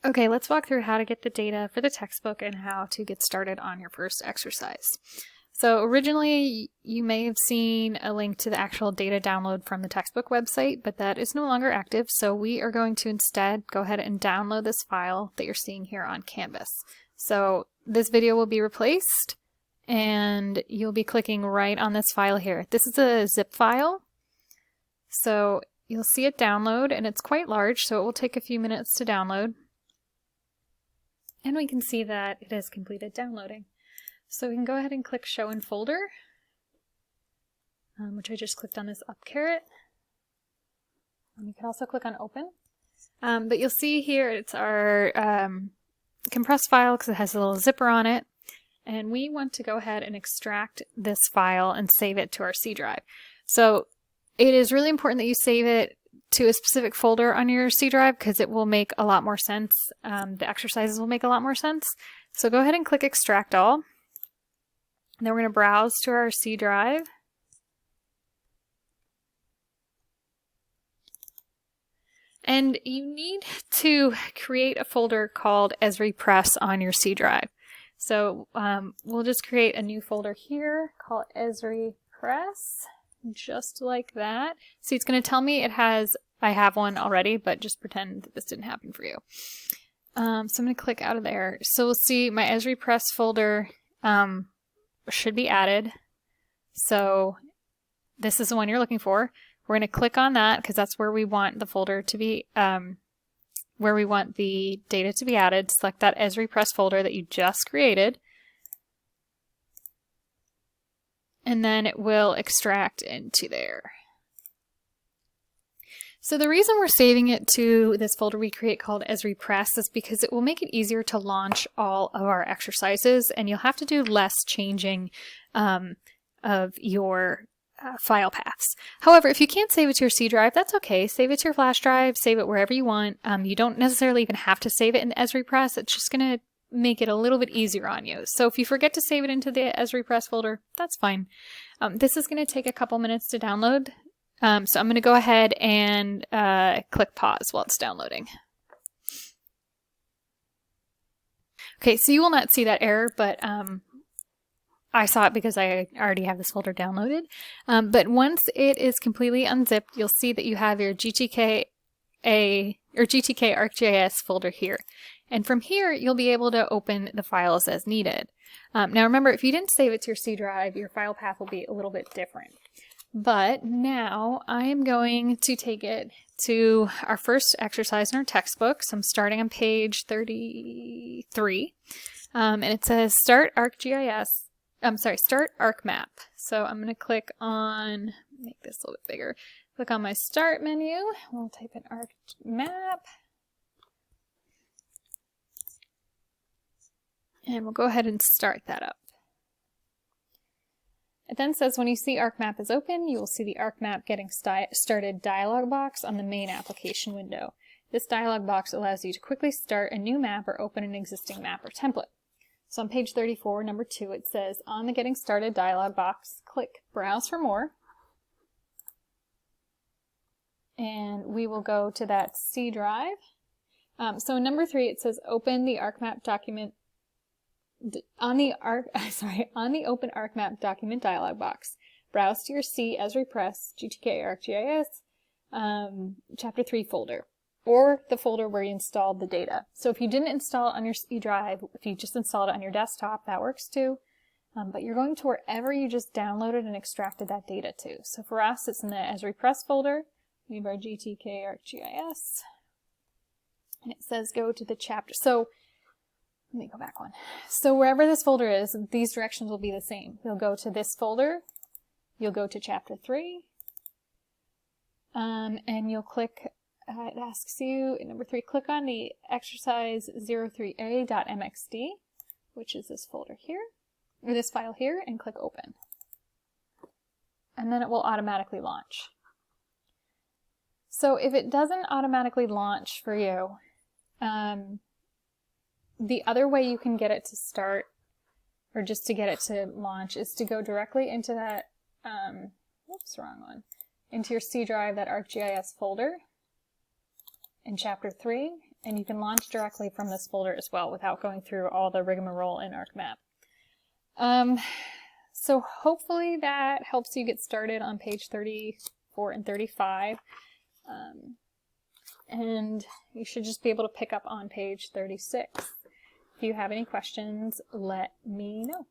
Okay, let's walk through how to get the data for the textbook and how to get started on your first exercise. So originally, you may have seen a link to the actual data download from the textbook website, but that is no longer active. So we are going to instead go ahead and download this file that you're seeing here on Canvas. So this video will be replaced, and you'll be clicking right on this file here. This is a zip file. So you'll see it download, and it's quite large, so it will take a few minutes to download. And we can see that it has completed downloading. So we can go ahead and click Show in Folder, which I just clicked on this up caret. And you can also click on Open. But you'll see here it's our compressed file because it has a little zipper on it. And we want to go ahead and extract this file and save it to our C drive. So it is really important that you save it to a specific folder on your C drive because it will make a lot more sense. The exercises will make a lot more sense. So go ahead and click Extract All. And then we're going to browse to our C drive. And you need to create a folder called Esri Press on your C drive. So we'll just create a new folder here called Esri Press, just like that. See, it's going to tell me I have one already, but just pretend that this didn't happen for you. So I'm going to click out of there. So we'll see my Esri Press folder should be added. So this is the one you're looking for. We're going to click on that because that's where we want the folder to be, where we want the data to be added. Select that Esri Press folder that you just created. And then it will extract into there. So the reason we're saving it to this folder we create called Esri Press is because it will make it easier to launch all of our exercises, and you'll have to do less changing of your file paths. However, if you can't save it to your C drive, that's okay. Save it to your flash drive, save it wherever you want. You don't necessarily even have to save it in Esri Press. It's just going to make it a little bit easier on you. So if you forget to save it into the Esri Press folder, that's fine. This is going to take a couple minutes to download. So I'm going to go ahead and click pause while it's downloading. Okay, so you will not see that error, but I saw it because I already have this folder downloaded. But once it is completely unzipped, you'll see that you have your GTK ArcGIS folder here. And from here, you'll be able to open the files as needed. Now remember, if you didn't save it to your C drive, your file path will be a little bit different. But now I am going to take it to our first exercise in our textbook. So I'm starting on page 33. And it says Start Arcmap. So I'm going to click on, make this a little bit bigger. Click on my Start menu. We'll type in Arcmap. And we'll go ahead and start that up. It then says when you see Arcmap is open, you will see the Arcmap Getting Started dialog box on the main application window. This dialog box allows you to quickly start a new map or open an existing map or template. So on page 34, number 2, it says on the Getting Started dialog box, click Browse for More. And we will go to that C drive. So in number 3, it says open the Arcmap document. On the Open Arcmap document dialog box, browse to your C Esri Press GTK ArcGIS Chapter 3 folder, or the folder where you installed the data. So if you didn't install it on your C drive, if you just installed it on your desktop, that works too. But you're going to wherever you just downloaded and extracted that data to. So for us, it's in the Esri Press folder. We have our GTK ArcGIS, and it says go to the chapter. So let me go back one. So wherever this folder is, these directions will be the same. You'll go to this folder, you'll go to chapter 3, and you'll click, it asks you, number 3, click on the exercise 03a.mxd, which is this folder here, or this file here, and click open. And then it will automatically launch. So if it doesn't automatically launch for you, the other way you can get it to start, or just to get it to launch, is to go directly into that, into your C drive, that ArcGIS folder in chapter 3, And you can launch directly from this folder as well without going through all the rigmarole in Arcmap. So hopefully that helps you get started on page 34 and 35. And you should just be able to pick up on page 36. If you have any questions, let me know.